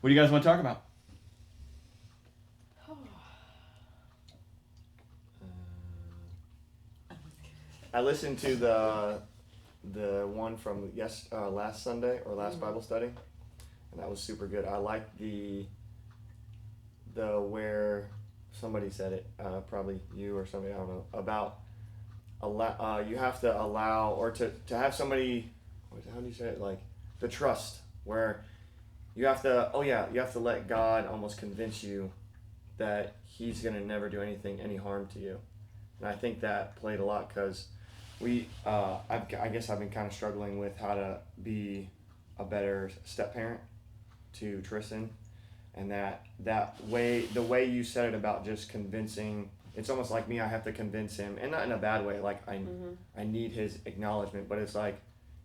What do you guys want to talk about? I listened to the one from last Sunday or last Bible study, and that was super good. I like the where somebody said it, probably you or somebody, I don't know, about you have to allow or to have somebody, how do you say it, like the trust, where you have to let God almost convince you that he's going to never do any harm to you. And I think that played a lot because I guess I've been kind of struggling with how to be a better step parent to Tristan, and the way you said it about just convincing, it's almost like me, I have to convince him, and not in a bad way, like I need his acknowledgement, but it's like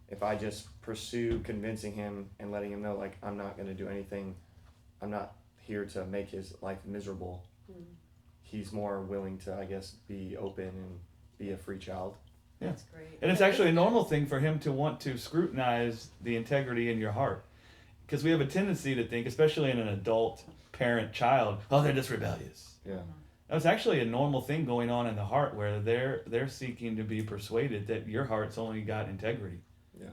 if I just pursue convincing him and letting him know, like, I'm not going to do anything, I'm not here to make his life miserable, he's more willing to, I guess, be open and be a free child. Yeah. That's great. And it's actually a normal thing for him to want to scrutinize the integrity in your heart. Because we have a tendency to think, especially in an adult parent child, oh, they're just rebellious. Yeah. That's actually a normal thing going on in the heart where they're seeking to be persuaded that your heart's only got integrity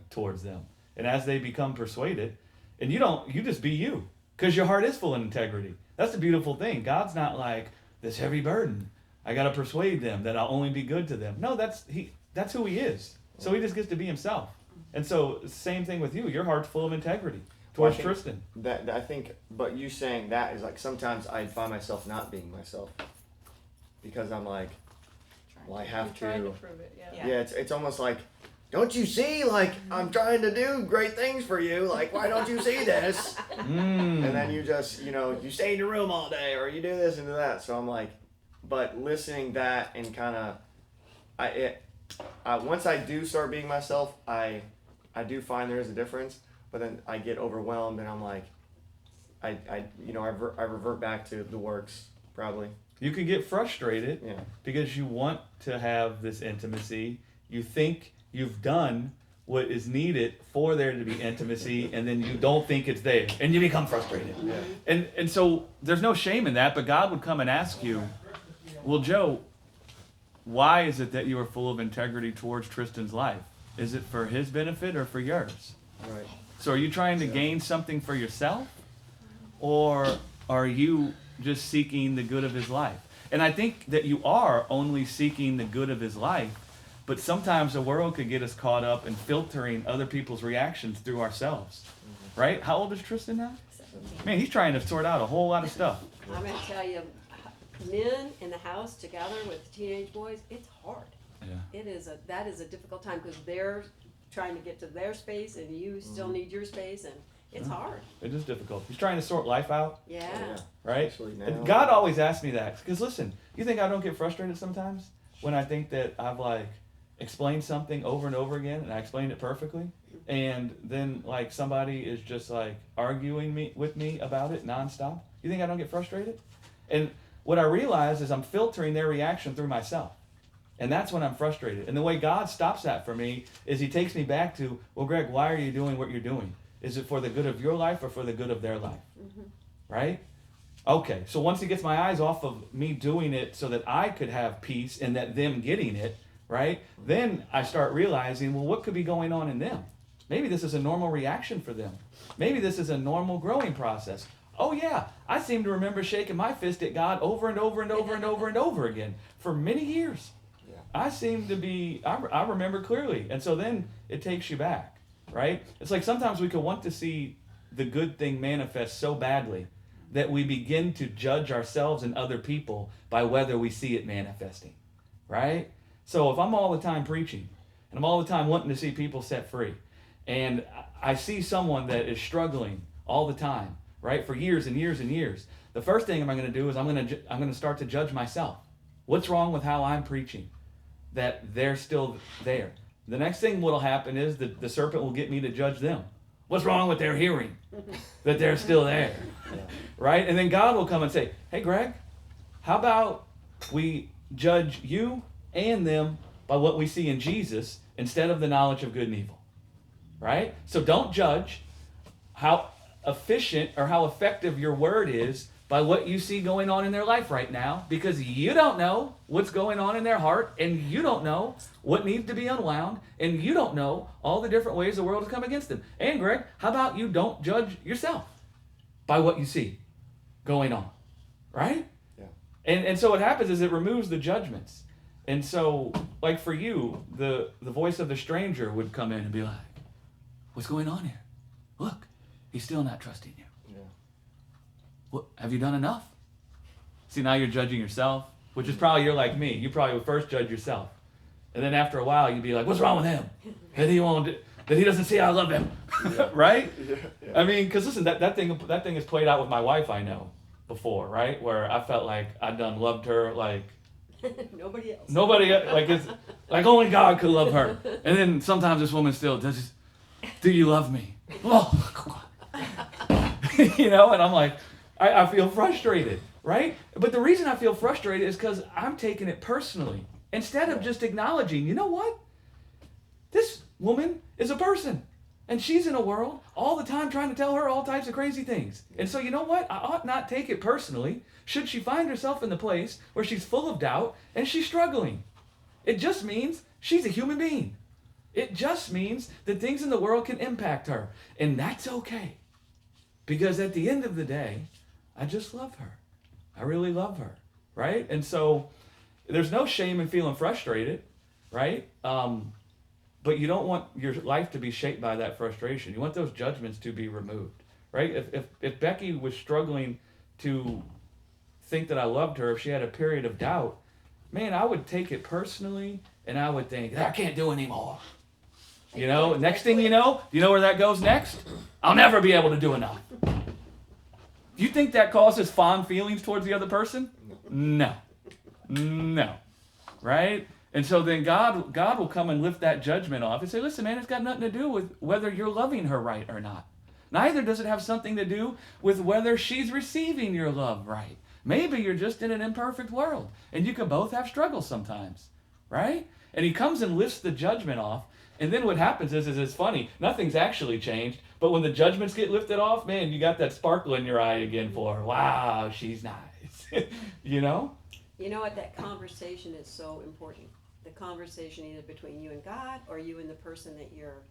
towards them. And as they become persuaded, and you just be you, because your heart is full of integrity. That's the beautiful thing. God's not like this heavy burden. I got to persuade them that I'll only be good to them. No, that's who he is. So he just gets to be himself. And so same thing with you. Your heart's full of integrity towards Tristan. I think, but you saying that is like sometimes I find myself not being myself because I'm like, well, I have to. Trying to prove it, yeah. Yeah, it's almost like, don't you see? Like, I'm trying to do great things for you. Like, why don't you see this? And then you just, you stay in your room all day, or you do this and do that. So I'm like, but listening that and kind of, once I do start being myself, I do find there is a difference. But then I get overwhelmed, and I'm like, I revert back to the works probably. You can get frustrated because you want to have this intimacy. You think you've done what is needed for there to be intimacy, and then you don't think it's there, and you become frustrated. Yeah. And so there's no shame in that, but God would come and ask you, well, Joe, why is it that you are full of integrity towards Tristan's life? Is it for his benefit or for yours? Right. So are you trying to gain something for yourself, or are you just seeking the good of his life? And I think that you are only seeking the good of his life, but sometimes the world could get us caught up in filtering other people's reactions through ourselves. Right? How old is Tristan now? 17. Man, he's trying to sort out a whole lot of stuff. I'm going to tell you, men in the house together with teenage boys, it's hard. Yeah. That is a difficult time because they're trying to get to their space and you still need your space, and it's hard. It is difficult. He's trying to sort life out. Yeah. Right? Especially now. And God always asks me that. Because listen, you think I don't get frustrated sometimes when I think that I've explained something over and over again and I explained it perfectly, and then somebody is just arguing with me about it nonstop? You think I don't get frustrated? And what I realize is I'm filtering their reaction through myself. And that's when I'm frustrated. And the way God stops that for me is he takes me back to, well, Greg, why are you doing what you're doing? Is it for the good of your life or for the good of their life? Right? Okay, so once he gets my eyes off of me doing it so that I could have peace and that them getting it, right? Then I start realizing, well, what could be going on in them? Maybe this is a normal reaction for them. Maybe this is a normal growing process. Oh yeah, I seem to remember shaking my fist at God over and over and over and over and over again for many years. I seem to be, I remember clearly. And so then it takes you back, right? It's like sometimes we could want to see the good thing manifest so badly that we begin to judge ourselves and other people by whether we see it manifesting, right? So if I'm all the time preaching and I'm all the time wanting to see people set free, and I see someone that is struggling all the time, right, for years and years and years, the first thing I'm going to do is I'm going to start to judge myself. What's wrong with how I'm preaching that they're still there? The next thing what'll happen is that the serpent will get me to judge them. What's wrong with their hearing that they're still there? Right? And then God will come and say, hey, Greg, how about we judge you and them by what we see in Jesus instead of the knowledge of good and evil? Right? So don't judge how efficient or how effective your word is by what you see going on in their life right now, because you don't know what's going on in their heart, and you don't know what needs to be unwound, and you don't know all the different ways the world has come against them. And Greg, how about you don't judge yourself by what you see going on, right? Yeah. And so what happens is it removes the judgments. And so, like for you, the voice of the stranger would come in and be like, what's going on here? Look, he's still not trusting you. What, have you done enough? See, now you're judging yourself, which is probably, you're like me. You probably would first judge yourself. And then after a while, you'd be like, what's wrong with him? That he doesn't see I love him. Yeah. Right? Yeah. I mean, because listen, that thing is played out with my wife, I know, before, right? Where I felt like I'd done loved her like Nobody else. like it's like only God could love her. And then sometimes this woman still does, do you love me? Oh, you know, and I'm like, I feel frustrated, right? But the reason I feel frustrated is because I'm taking it personally. Instead of just acknowledging, you know what? This woman is a person. And she's in a world all the time trying to tell her all types of crazy things. And so you know what? I ought not take it personally should she find herself in the place where she's full of doubt and she's struggling. It just means she's a human being. It just means that things in the world can impact her. And that's okay. Because at the end of the day, I just love her. I really love her, right? And so there's no shame in feeling frustrated, right? But you don't want your life to be shaped by that frustration. You want those judgments to be removed, right? If Becky was struggling to think that I loved her, if she had a period of doubt, man, I would take it personally and I would think, I can't do anymore. You know, next thing you know where that goes next? I'll never be able to do enough. Do you think that causes fond feelings towards the other person? No. Right? And so then God will come and lift that judgment off and say, listen, man, it's got nothing to do with whether you're loving her right or not. Neither does it have something to do with whether she's receiving your love right. Maybe you're just in an imperfect world, and you can both have struggles sometimes, right? And he comes and lifts the judgment off, and then what happens is it's funny, nothing's actually changed, but when the judgments get lifted off, man, you got that sparkle in your eye again for her. Wow, she's nice. You know? You know what? That conversation is so important. The conversation either between you and God or you and the person that you're,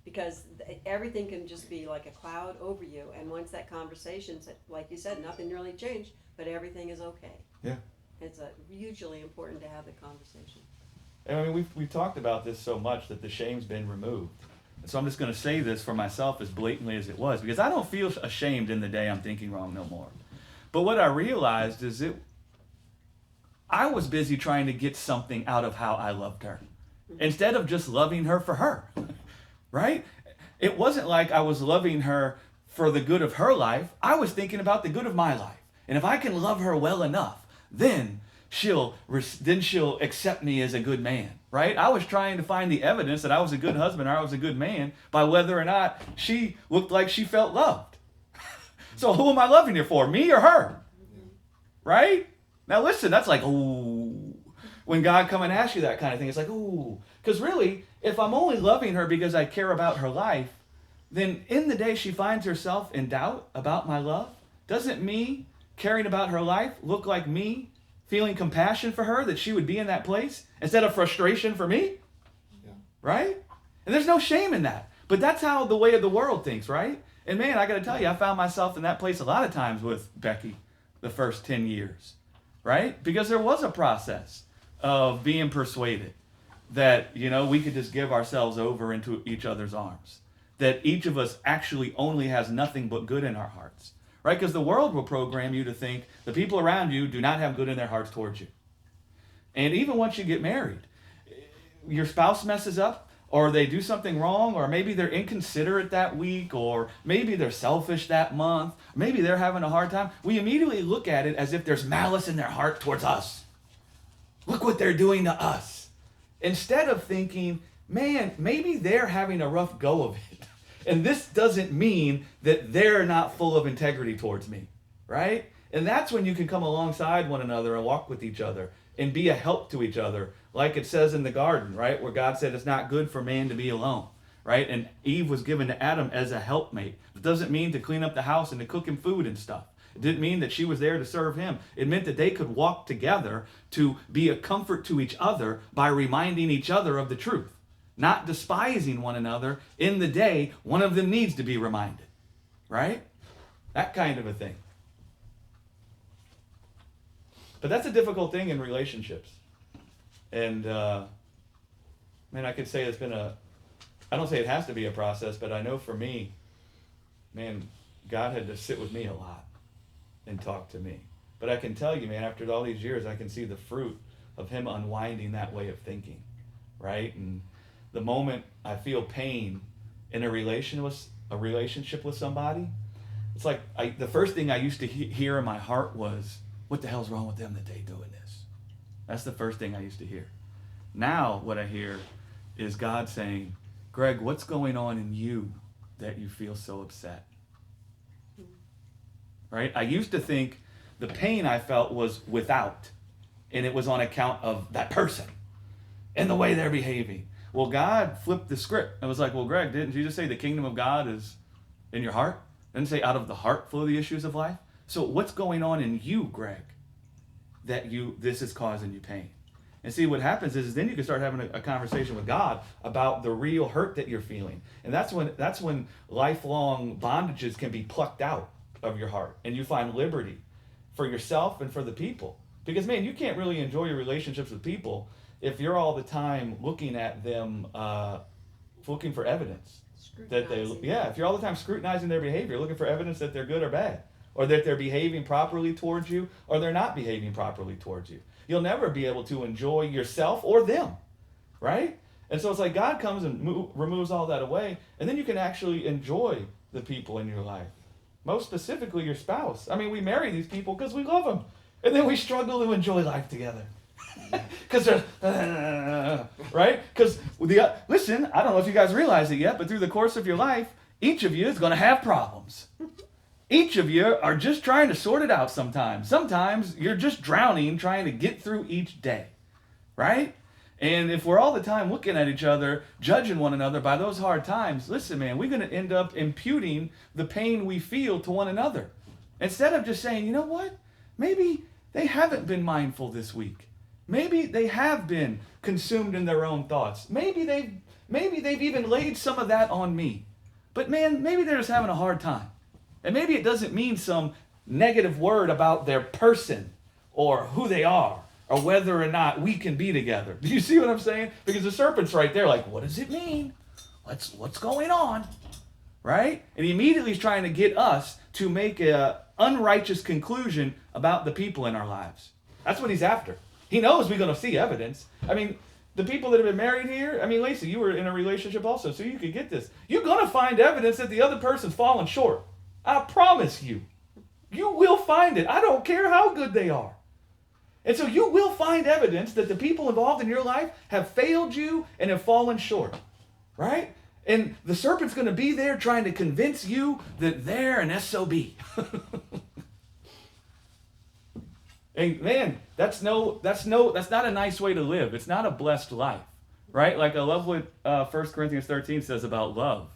because everything can just be like a cloud over you. And once that conversation, like you said, nothing really changed, but everything is okay. Yeah. It's hugely important to have the conversation. And I mean, we've talked about this so much that the shame's been removed. And so I'm just going to say this for myself as blatantly as it was, because I don't feel ashamed in the day I'm thinking wrong no more. But what I realized is I was busy trying to get something out of how I loved her instead of just loving her for her, right? It wasn't like I was loving her for the good of her life. I was thinking about the good of my life. And if I can love her well enough, then she'll accept me as a good man, right? I was trying to find the evidence that I was a good husband or I was a good man by whether or not she looked like she felt loved. So who am I loving her for, me or her? Right? Now listen, that's like, ooh. When God come and ask you that kind of thing, it's like, ooh. Because really, if I'm only loving her because I care about her life, then in the day she finds herself in doubt about my love, doesn't me caring about her life look like me feeling compassion for her that she would be in that place instead of frustration for me? Yeah. Right? And there's no shame in that. But that's how the way of the world thinks, right? And man, I got to tell you, I found myself in that place a lot of times with Becky the first 10 years, right? Because there was a process of being persuaded that, we could just give ourselves over into each other's arms. That each of us actually only has nothing but good in our hearts. Right? Because the world will program you to think the people around you do not have good in their hearts towards you. And even once you get married, your spouse messes up, or they do something wrong, or maybe they're inconsiderate that week, or maybe they're selfish that month, maybe they're having a hard time. We immediately look at it as if there's malice in their heart towards us. Look what they're doing to us. Instead of thinking, man, maybe they're having a rough go of it. And this doesn't mean that they're not full of integrity towards me, right? And that's when you can come alongside one another and walk with each other and be a help to each other, like it says in the garden, right? Where God said it's not good for man to be alone, right? And Eve was given to Adam as a helpmate. It doesn't mean to clean up the house and to cook him food and stuff. It didn't mean that she was there to serve him. It meant that they could walk together to be a comfort to each other by reminding each other of the truth, not despising one another in the day one of them needs to be reminded, right? That kind of a thing. But that's a difficult thing in relationships. And, man, I could say it's been I don't say it has to be a process, but I know for me, man, God had to sit with me a lot and talk to me. But I can tell you, man, after all these years, I can see the fruit of him unwinding that way of thinking, right? And the moment I feel pain in a relationship with somebody, it's like the first thing I used to hear in my heart was, what the hell's wrong with them that they doing this? That's the first thing I used to hear. Now what I hear is God saying, Greg, what's going on in you that you feel so upset? Right? I used to think the pain I felt was without, and it was on account of that person and the way they're behaving. Well, God flipped the script. I was like, well, Greg, didn't you just say the kingdom of God is in your heart? Didn't say out of the heart flow the issues of life? So what's going on in you, Greg, that this is causing you pain? And see, what happens is then you can start having a conversation with God about the real hurt that you're feeling. And that's when lifelong bondages can be plucked out of your heart, and you find liberty for yourself and for the people. Because, man, you can't really enjoy your relationships with people if you're all the time looking at them, looking for evidence that if you're all the time scrutinizing their behavior, looking for evidence that they're good or bad, or that they're behaving properly towards you, or they're not behaving properly towards you. You'll never be able to enjoy yourself or them, right? And so it's like God comes and removes all that away, and then you can actually enjoy the people in your life. Most specifically, your spouse. I mean, we marry these people because we love them, and then we struggle to enjoy life together. Because they're, right? Because, listen, I don't know if you guys realize it yet, but through the course of your life, each of you is going to have problems. Each of you are just trying to sort it out sometimes. Sometimes you're just drowning trying to get through each day, right? And if we're all the time looking at each other, judging one another by those hard times, listen, man, we're going to end up imputing the pain we feel to one another. Instead of just saying, you know what? Maybe they haven't been mindful this week. Maybe they have been consumed in their own thoughts. Maybe they've even laid some of that on me. But man, maybe they're just having a hard time. And maybe it doesn't mean some negative word about their person or who they are or whether or not we can be together. Do you see what I'm saying? Because the serpent's right there like, what does it mean? What's going on? Right? And he immediately is trying to get us to make an unrighteous conclusion about the people in our lives. That's what he's after. He knows we're going to see evidence. I mean, the people that have been married here, I mean, Lacey, you were in a relationship also, so you could get this. You're going to find evidence that the other person's fallen short. I promise you. You will find it. I don't care how good they are. And so you will find evidence that the people involved in your life have failed you and have fallen short. Right? And the serpent's going to be there trying to convince you that they're an SOB. And man, that's not a nice way to live. It's not a blessed life. Right? Like I love what 1 Corinthians 13 says about love.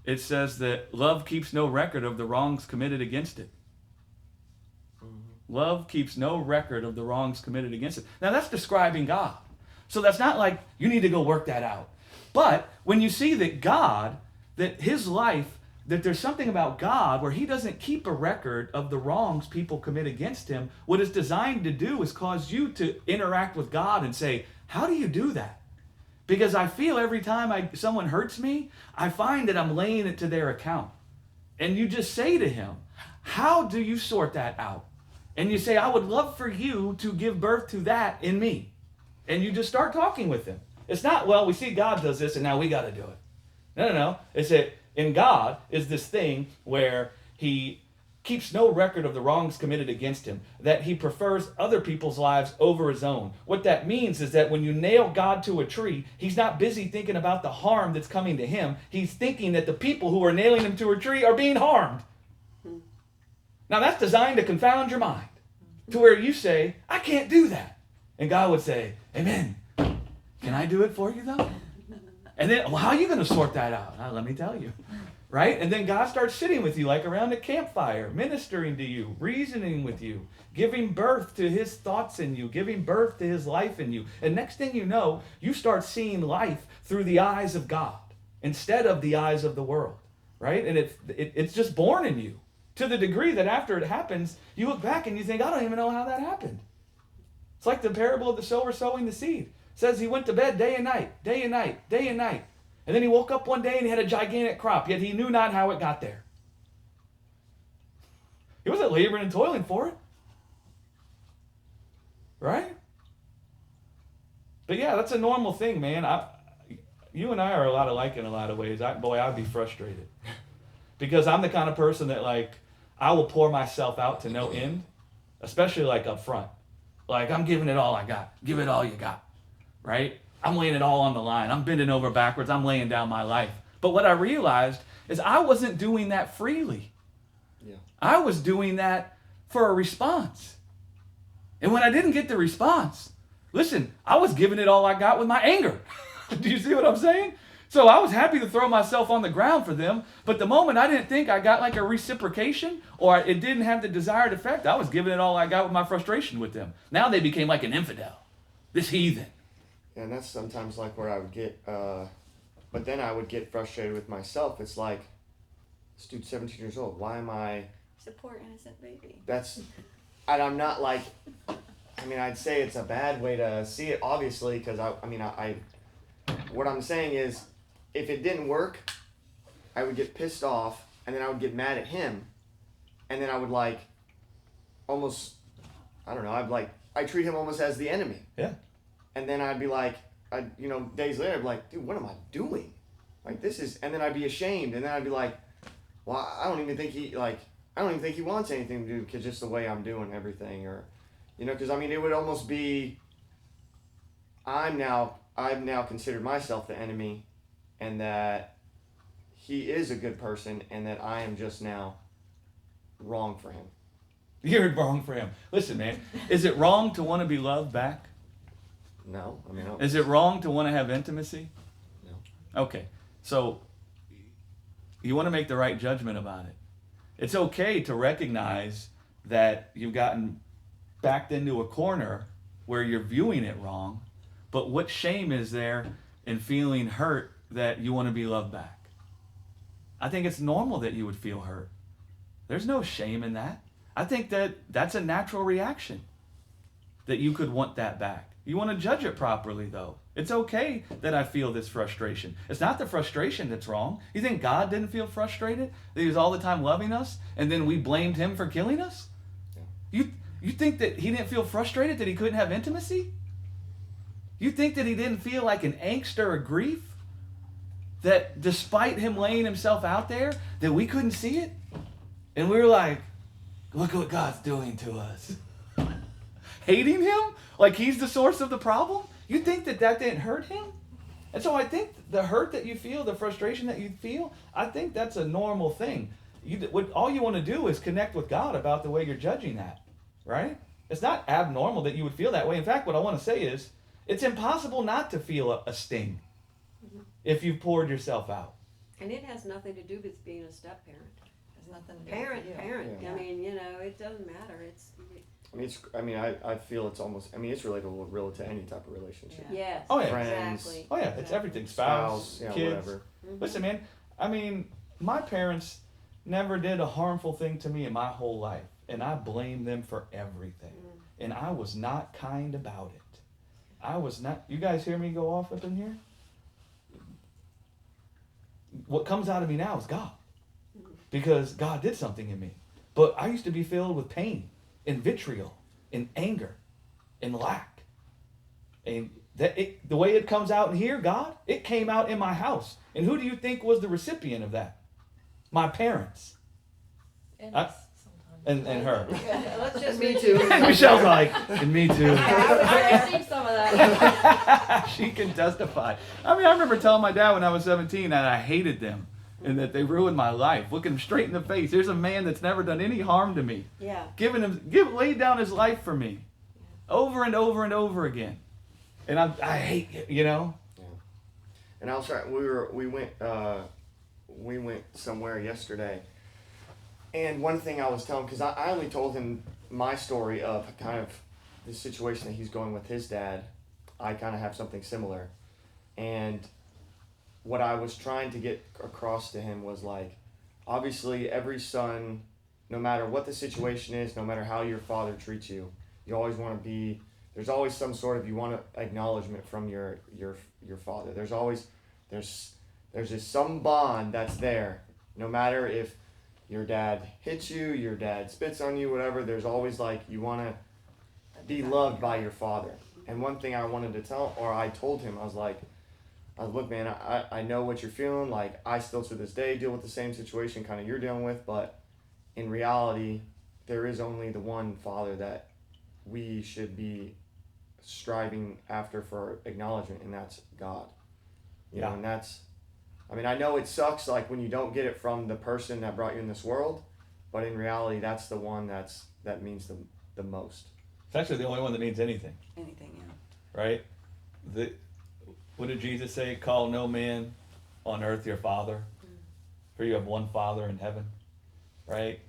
It says that love keeps no record of the wrongs committed against it. Mm-hmm. Love keeps no record of the wrongs committed against it. Now that's describing God. So that's not like you need to go work that out. But when you see that God, that his life, that there's something about God where he doesn't keep a record of the wrongs people commit against him, what it's designed to do is cause you to interact with God and say, how do you do that? Because I feel every time someone hurts me, I find that I'm laying it to their account. And you just say to him, how do you sort that out? And you say, I would love for you to give birth to that in me. And you just start talking with him. It's not, well, we see God does this and now we got to do it. No. It's that in God is this thing where he keeps no record of the wrongs committed against him, that he prefers other people's lives over his own. What that means is that when you nail God to a tree, he's not busy thinking about the harm that's coming to him. He's thinking that the people who are nailing him to a tree are being harmed. Now that's designed to confound your mind to where you say, I can't do that. And God would say, amen. Can I do it for you though? And then, well, how are you going to sort that out? Let me tell you. Right? And then God starts sitting with you like around a campfire, ministering to you, reasoning with you, giving birth to his thoughts in you, giving birth to his life in you. And next thing you know, you start seeing life through the eyes of God instead of the eyes of the world. Right? And it's just born in you to the degree that after it happens, you look back and you think, I don't even know how that happened. It's like the parable of the sower sowing the seed. It says he went to bed day and night, day and night, day and night. And then he woke up one day and he had a gigantic crop, yet he knew not how it got there. He wasn't laboring and toiling for it. Right? But yeah, that's a normal thing, man. You and I are a lot alike in a lot of ways. I'd be frustrated. Because I'm the kind of person that, like, I will pour myself out to no end, especially like up front. Like, I'm giving it all I got. Give it all you got. Right? I'm laying it all on the line. I'm bending over backwards. I'm laying down my life. But what I realized is I wasn't doing that freely. Yeah. I was doing that for a response. And when I didn't get the response, listen, I was giving it all I got with my anger. Do you see what I'm saying? So I was happy to throw myself on the ground for them, but the moment I didn't think I got like a reciprocation or it didn't have the desired effect, I was giving it all I got with my frustration with them. Now they became like an infidel, this heathen. And that's sometimes like where I would get, but then I would get frustrated with myself. It's like, this dude's 17 years old. Why am I? He's a poor innocent baby. And I'm not like, I'd say it's a bad way to see it, obviously, because what I'm saying is, if it didn't work, I would get pissed off, and then I would get mad at him, and then I would like, almost, I don't know, I treat him almost as the enemy. Yeah. And then I'd be like, days later, I'd be like, dude, what am I doing? Like, this is, and then I'd be ashamed, and then I'd be like, well, I don't even think he wants anything to do because just the way I'm doing everything, or, because it would almost be, I've now considered myself the enemy, and that he is a good person, and that I am just now wrong for him. You're wrong for him. Listen, man, is it wrong to want to be loved back? No, no. Is it wrong to want to have intimacy? No. Okay, so you want to make the right judgment about it. It's okay to recognize that you've gotten backed into a corner where you're viewing it wrong, but what shame is there in feeling hurt that you want to be loved back? I think it's normal that you would feel hurt. There's no shame in that. I think that that's a natural reaction, that you could want that back. You want to judge it properly, though. It's okay that I feel this frustration. It's not the frustration that's wrong. You think God didn't feel frustrated? That he was all the time loving us, and then we blamed him for killing us? Yeah. You think that he didn't feel frustrated that he couldn't have intimacy? You think that he didn't feel like an angst or a grief? That despite him laying himself out there, that we couldn't see it? And we were like, look what God's doing to us. Hating him? Like he's the source of the problem? You think that didn't hurt him? And so I think the hurt that you feel, the frustration that you feel, I think that's a normal thing. All you want to do is connect with God about the way you're judging that, right? It's not abnormal that you would feel that way. In fact, what I want to say is, it's impossible not to feel a sting if you've poured yourself out. And it has nothing to do with being a step-parent. There's nothing to do Parent. Yeah. It doesn't matter. I feel it's almost, it's relatable to any type of relationship. Yeah. Yes. Oh, yeah. Friends. Exactly. Oh yeah, it's everything. Spouse, yeah, kids. whatever. Mm-hmm. Listen, man, my parents never did a harmful thing to me in my whole life. And I blame them for everything. And I was not kind about it. I was not. You guys hear me go off up in here? What comes out of me now is God. Because God did something in me. But I used to be filled with pain and vitriol and anger and lack. And the way it comes out in here, God, it came out in my house. And who do you think was the recipient of that? My parents. And us sometimes. And her. Let's just Me too. Michelle's like, and me too. I received some of that. She can testify. I remember telling my dad when I was 17 that I hated them and that they ruined my life. Looking them straight in the face. Here's a man that's never done any harm to me. Yeah. Laid down his life for me. Over and over and over again. And I hate it, Yeah. And I was trying. We went somewhere yesterday, and one thing I was telling, because I only told him my story of kind of the situation that he's going with his dad. I kind of have something similar, and what I was trying to get across to him was like, obviously every son, no matter what the situation is, no matter how your father treats you, you always want to be. There's always some sort of, you want acknowledgement from your father. There's just some bond that's there. No matter if your dad hits you, your dad spits on you, whatever, there's always like, you want to be loved by your father. And one thing I wanted to tell, or I told him, I was like, look, man, I know what you're feeling. Like, I still to this day deal with the same situation kind of you're dealing with, but in reality, there is only the one father that we should be striving after for acknowledgement, and that's God. You know, and that's, I mean, I know it sucks like when you don't get it from the person that brought you in this world, but in reality, that's the one that means the most. It's actually the only one that means anything. Anything, yeah. Right? What did Jesus say? Call no man on earth your father, for you have one Father in heaven. Right?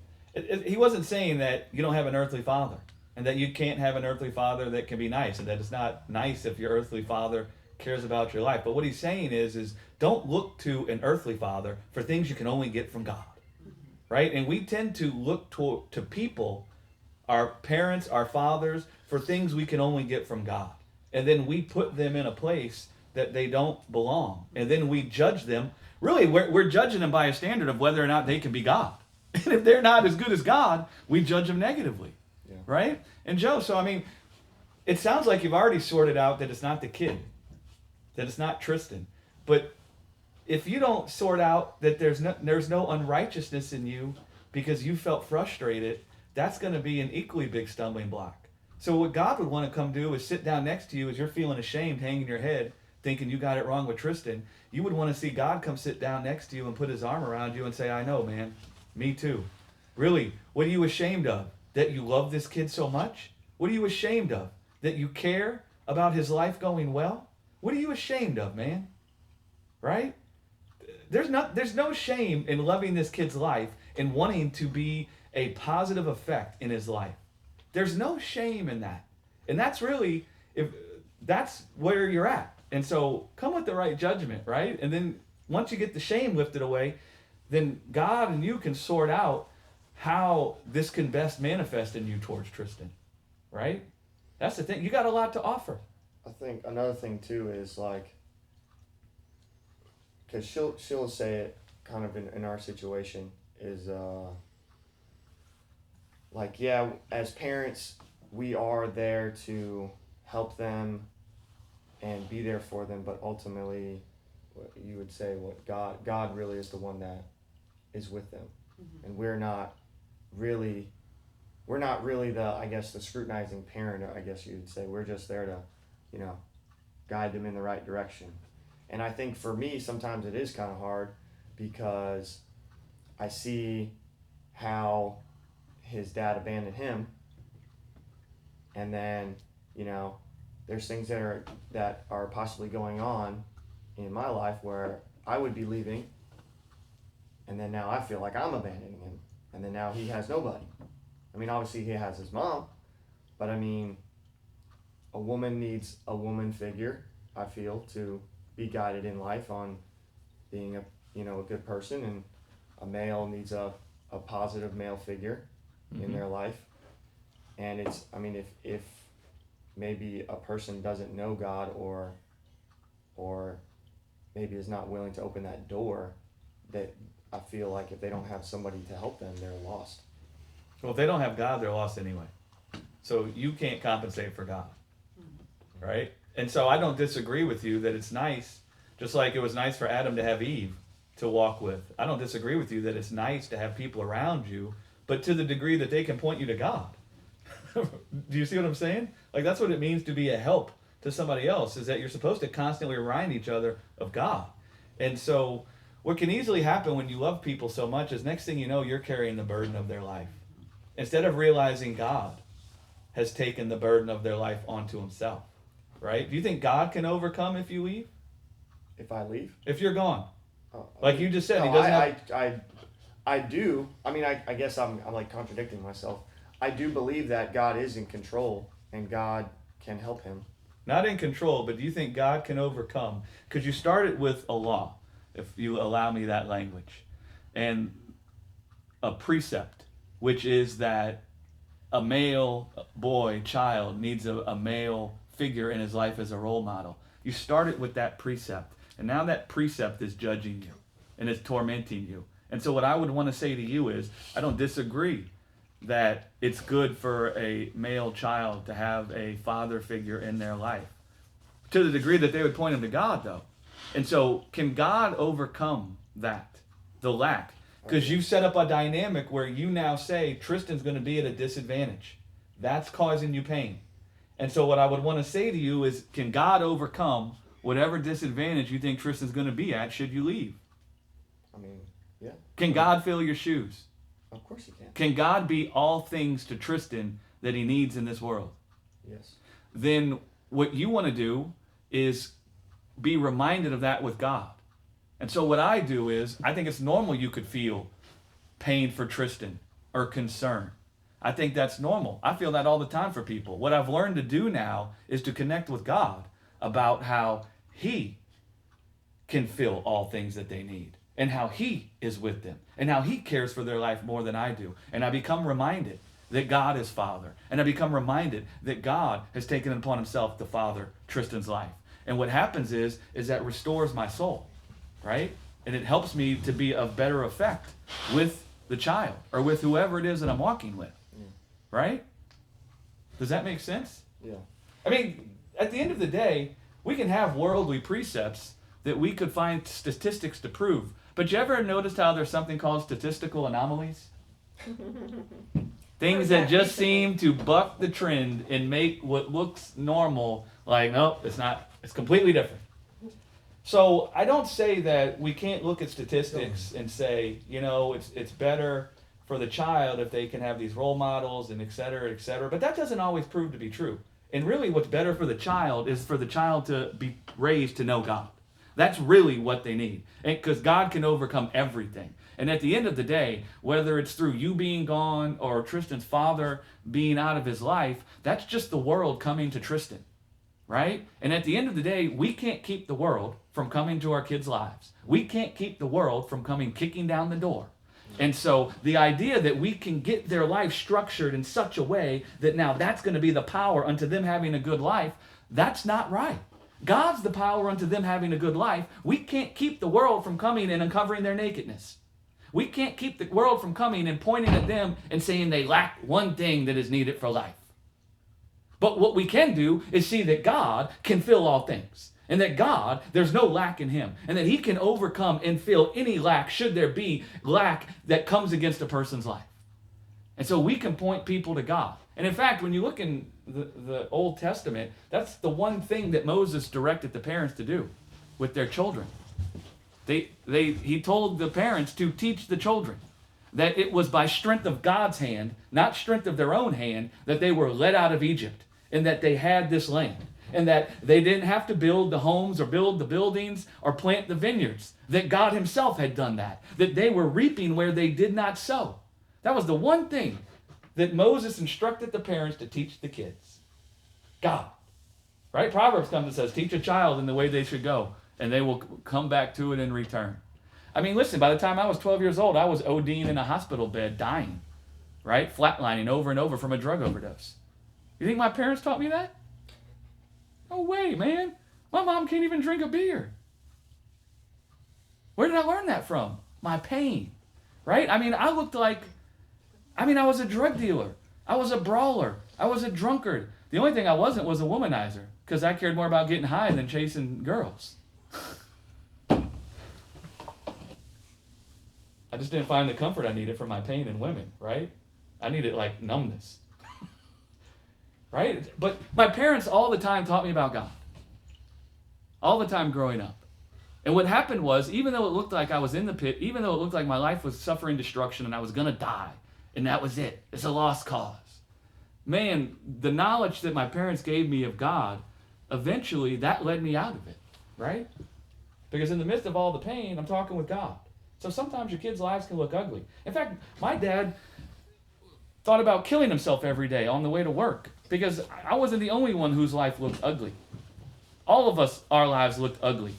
He wasn't saying that you don't have an earthly father, and that you can't have an earthly father that can be nice, and that it's not nice if your earthly father cares about your life. But what he's saying is don't look to an earthly father for things you can only get from God. Right? And we tend to look to people, our parents, our fathers, for things we can only get from God. And then we put them in a place that they don't belong. And then we judge them. Really, we're judging them by a standard of whether or not they can be God. And if they're not as good as God, we judge them negatively. Yeah. Right? And Joe, so I mean, it sounds like you've already sorted out that it's not the kid, that it's not Tristan. But if you don't sort out that there's no unrighteousness in you because you felt frustrated, that's going to be an equally big stumbling block. So what God would want to come do is sit down next to you as you're feeling ashamed, hanging your head, thinking you got it wrong with Tristan. You would want to see God come sit down next to you and put his arm around you and say, I know, man. Me too. Really, what are you ashamed of? That you love this kid so much? What are you ashamed of? That you care about his life going well? What are you ashamed of, man? Right? There's no shame in loving this kid's life and wanting to be a positive effect in his life. There's no shame in that. And that's really, if that's where you're at. And so come with the right judgment, right? And then once you get the shame lifted away, then God and you can sort out how this can best manifest in you towards Tristan, right? That's the thing. You got a lot to offer. I think another thing too is like, because she'll say it kind of in our situation is like, yeah, as parents, we are there to help them and be there for them, but ultimately, what you would say, what God really is the one that is with them. Mm-hmm. And we're not really the, I guess, the scrutinizing parent, I guess you would say. We're just there to, guide them in the right direction. And I think for me, sometimes it is kind of hard because I see how his dad abandoned him, and then, there's things that are possibly going on in my life where I would be leaving, and then now I feel like I'm abandoning him, and then now he has nobody. I mean, obviously he has his mom, but I mean, a woman needs a woman figure, I feel, to be guided in life on being a good person, and a male needs a positive male figure in their life. And it's, I mean, if maybe a person doesn't know God or maybe is not willing to open that door, that I feel like if they don't have somebody to help them, they're lost. Well, if they don't have God, they're lost anyway. So you can't compensate for God, right? And so I don't disagree with you that it's nice, just like it was nice for Adam to have Eve to walk with. I don't disagree with you that it's nice to have people around you, but to the degree that they can point you to God. Do you see what I'm saying? Like, that's what it means to be a help to somebody else, is that you're supposed to constantly remind each other of God. And so what can easily happen when you love people so much is next thing you know, you're carrying the burden of their life. Instead of realizing God has taken the burden of their life onto himself, right? Do you think God can overcome if you leave? If I leave? If you're gone. Oh, Like you just said, no, he doesn't have... I do. I mean, I guess I'm like contradicting myself. I do believe that God is in control and God can help him. Not in control, but do you think God can overcome? Because you started with a law, if you allow me that language, and a precept, which is that a male boy, child, needs a male figure in his life as a role model. You started with that precept, and now that precept is judging you, and it's tormenting you. And so what I would want to say to you is, I don't disagree that it's good for a male child to have a father figure in their life, to the degree that they would point him to God, though. And so can God overcome that, the lack? Because you set up a dynamic where you now say Tristan's going to be at a disadvantage. That's causing you pain. And so what I would want to say to you is, can God overcome whatever disadvantage you think Tristan's going to be at should you leave? I mean, yeah. Can God fill your shoes? Of course he can. Can God be all things to Tristan that he needs in this world? Yes. Then what you want to do is be reminded of that with God. And so what I do is, I think it's normal you could feel pain for Tristan or concern. I think that's normal. I feel that all the time for people. What I've learned to do now is to connect with God about how he can fill all things that they need, and how he is with them, and how he cares for their life more than I do. And I become reminded that God is Father. And I become reminded that God has taken it upon himself to father Tristan's life. And what happens is that restores my soul, right? And it helps me to be of better effect with the child or with whoever it is that I'm walking with, right? Does that make sense? Yeah. I mean, at the end of the day, we can have worldly precepts that we could find statistics to prove. But you ever noticed how there's something called statistical anomalies? Things that just seem to buck the trend and make what looks normal like, nope, it's not. It's completely different. So I don't say that we can't look at statistics and say, you know, it's better for the child if they can have these role models and et cetera, but that doesn't always prove to be true. And really what's better for the child is for the child to be raised to know God. That's really what they need. Because God can overcome everything. And at the end of the day, whether it's through you being gone or Tristan's father being out of his life, that's just the world coming to Tristan, right? And at the end of the day, we can't keep the world from coming to our kids' lives. We can't keep the world from coming kicking down the door. And so the idea that we can get their life structured in such a way that now that's going to be the power unto them having a good life, that's not right. God's the power unto them having a good life. We can't keep the world from coming and uncovering their nakedness. We can't keep the world from coming and pointing at them and saying they lack one thing that is needed for life. But what we can do is see that God can fill all things. And that God, there's no lack in him. And that he can overcome and fill any lack, should there be lack that comes against a person's life. And so we can point people to God. And in fact, when you look in the Old Testament, that's the one thing that Moses directed the parents to do with their children. He told the parents to teach the children that it was by strength of God's hand, not strength of their own hand, that they were led out of Egypt and that they had this land. And that they didn't have to build the homes or build the buildings or plant the vineyards. That God himself had done that. That they were reaping where they did not sow. That was the one thing that Moses instructed the parents to teach the kids. God. Right? Proverbs comes and says, teach a child in the way they should go, and they will come back to it in return. I mean, listen, by the time I was 12 years old, I was ODing in a hospital bed, dying. Right? Flatlining over and over from a drug overdose. You think my parents taught me that? No way, man. My mom can't even drink a beer. Where did I learn that from? My pain, right? I mean, I was a drug dealer. I was a brawler. I was a drunkard. The only thing I wasn't was a womanizer, because I cared more about getting high than chasing girls. I just didn't find the comfort I needed from my pain in women, right? I needed like numbness. Right? But my parents all the time taught me about God. All the time growing up. And what happened was, even though it looked like I was in the pit, even though it looked like my life was suffering destruction and I was going to die, and that was it. It's a lost cause. Man, the knowledge that my parents gave me of God, eventually that led me out of it. Right? Because in the midst of all the pain, I'm talking with God. So sometimes your kids' lives can look ugly. In fact, my dad thought about killing himself every day on the way to work because I wasn't the only one whose life looked ugly. All of us, our lives looked ugly.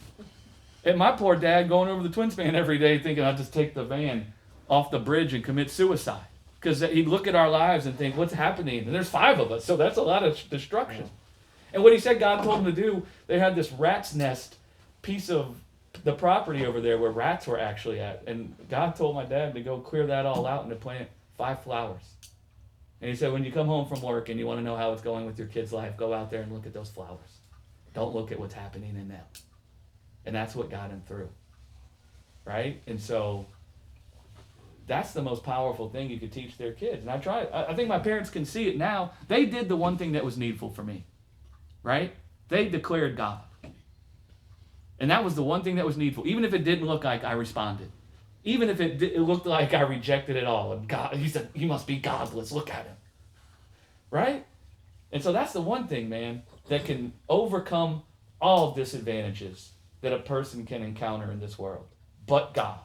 And my poor dad going over the twin span every day thinking I'd just take the van off the bridge and commit suicide. Because he'd look at our lives and think, what's happening? And there's 5 of us, so that's a lot of destruction. And what he said God told him to do, they had this rat's nest piece of the property over there where rats were actually at. And God told my dad to go clear that all out and to plant 5 flowers. And he said, when you come home from work and you want to know how it's going with your kid's life, go out there and look at those flowers. Don't look at what's happening in them. And that's what got him through. Right? And so that's the most powerful thing you could teach their kids. And I think my parents can see it now. They did the one thing that was needful for me. Right? They declared God. And that was the one thing that was needful. Even if it didn't look like I responded. Even if it looked like I rejected it all. And God, he said, he must be godless. Look at him. Right? And so that's the one thing, man, that can overcome all disadvantages that a person can encounter in this world. But God.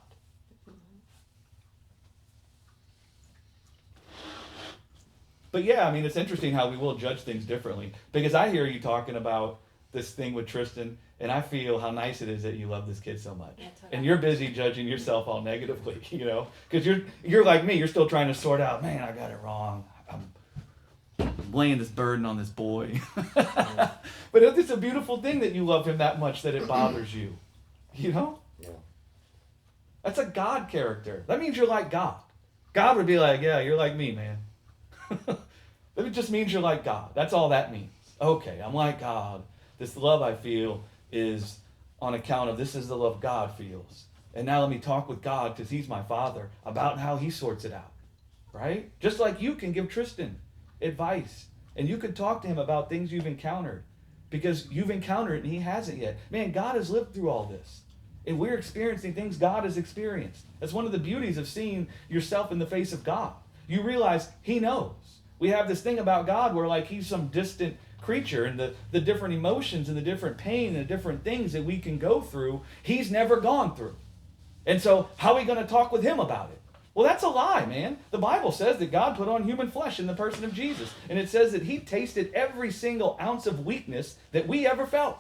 But yeah, I mean, it's interesting how we will judge things differently. Because I hear you talking about this thing with Tristan, and I feel how nice it is that you love this kid so much. And you're busy judging yourself all negatively, you know? Because you're like me, you're still trying to sort out, man, I got it wrong. I'm laying this burden on this boy. But it's a beautiful thing that you love him that much that it bothers you. You know? Yeah. That's a God character. That means you're like God. God would be like, yeah, you're like me, man. It just means you're like God. That's all that means. Okay, I'm like God. This love I feel is on account of this is the love God feels. And now let me talk with God because he's my father about how he sorts it out. Right? Just like you can give Tristan advice. And you can talk to him about things you've encountered. Because you've encountered it and he hasn't yet. Man, God has lived through all this. And we're experiencing things God has experienced. That's one of the beauties of seeing yourself in the face of God. You realize he knows. We have this thing about God where like he's some distant creature, and the different emotions and the different pain and the different things that we can go through, he's never gone through. And so how are we going to talk with him about it? Well, that's a lie, man. The Bible says that God put on human flesh in the person of Jesus. And it says that he tasted every single ounce of weakness that we ever felt.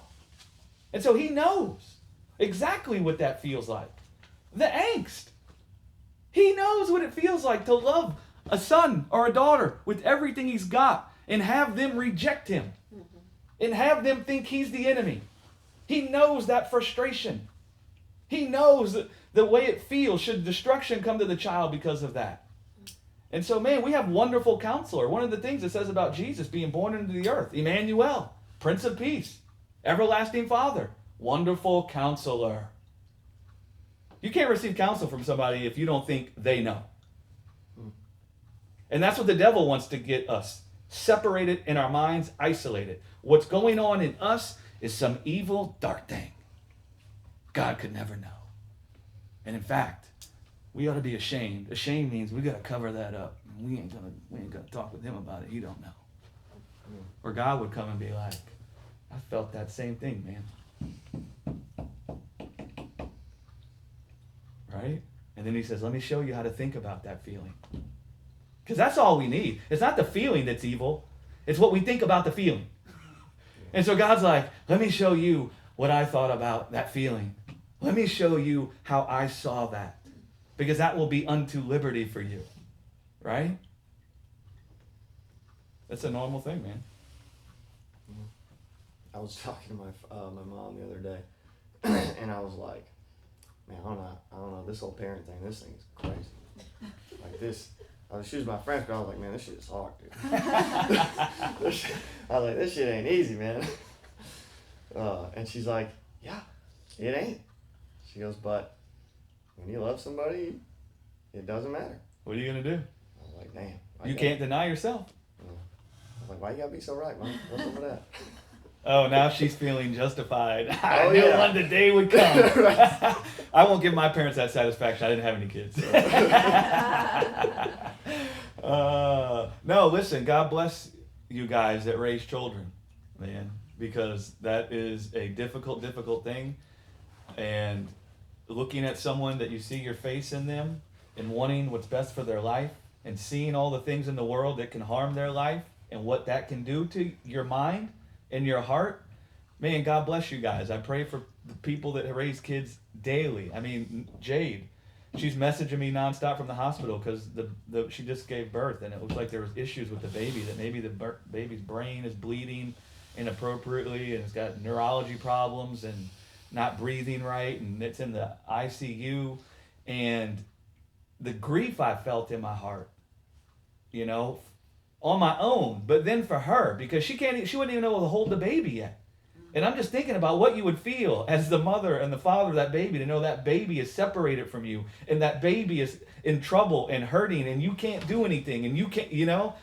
And so he knows exactly what that feels like. The angst. He knows what it feels like to love a son or a daughter with everything he's got and have them reject him and have them think he's the enemy. He knows that frustration. He knows the way it feels should destruction come to the child because of that. And so, man, we have wonderful counselor. One of the things it says about Jesus being born into the earth, Emmanuel, Prince of Peace, Everlasting Father, Wonderful Counselor. You can't receive counsel from somebody if you don't think they know. And that's what the devil wants to get us. Separated in our minds, isolated. What's going on in us is some evil, dark thing. God could never know. And in fact, we ought to be ashamed. Ashamed means we got to cover that up. We ain't gonna talk with him about it. He don't know. Or God would come and be like, I felt that same thing, man. Right? And then he says, let me show you how to think about that feeling. Because that's all we need. It's not the feeling that's evil. It's what we think about the feeling. And so God's like, let me show you what I thought about that feeling. Let me show you how I saw that. Because that will be unto liberty for you. Right? That's a normal thing, man. I was talking to my mom the other day, and I was like, man, I don't know, this whole parent thing, this thing's crazy. Like this, she was my friend, but I was like, man, this shit is hard, dude. I was like, this shit ain't easy, man. And she's like, yeah, it ain't. She goes, but when you love somebody, it doesn't matter. What are you going to do? I was like, damn. You can't deny yourself. I was like, why you gotta be so right, man? What's up with that? Oh, now she's feeling justified. Oh, I knew yeah. one the day would come. I won't give my parents that satisfaction. I didn't have any kids. No, listen, God bless you guys that raise children, man, because that is a difficult thing. And looking at someone that you see your face in them and wanting what's best for their life and seeing all the things in the world that can harm their life and what that can do to your mind and your heart, man, God bless you guys. I pray for the people that raise kids daily. I mean, Jade, she's messaging me nonstop from the hospital because she just gave birth, and it looks like there was issues with the baby, that maybe the baby's brain is bleeding inappropriately and it's got neurology problems and not breathing right, and it's in the ICU. And the grief I felt in my heart, you know, on my own, but then for her, because she wouldn't even know how to hold the baby yet. And I'm just thinking about what you would feel as the mother and the father of that baby, to know that baby is separated from you and that baby is in trouble and hurting and you can't do anything and you can't, you know,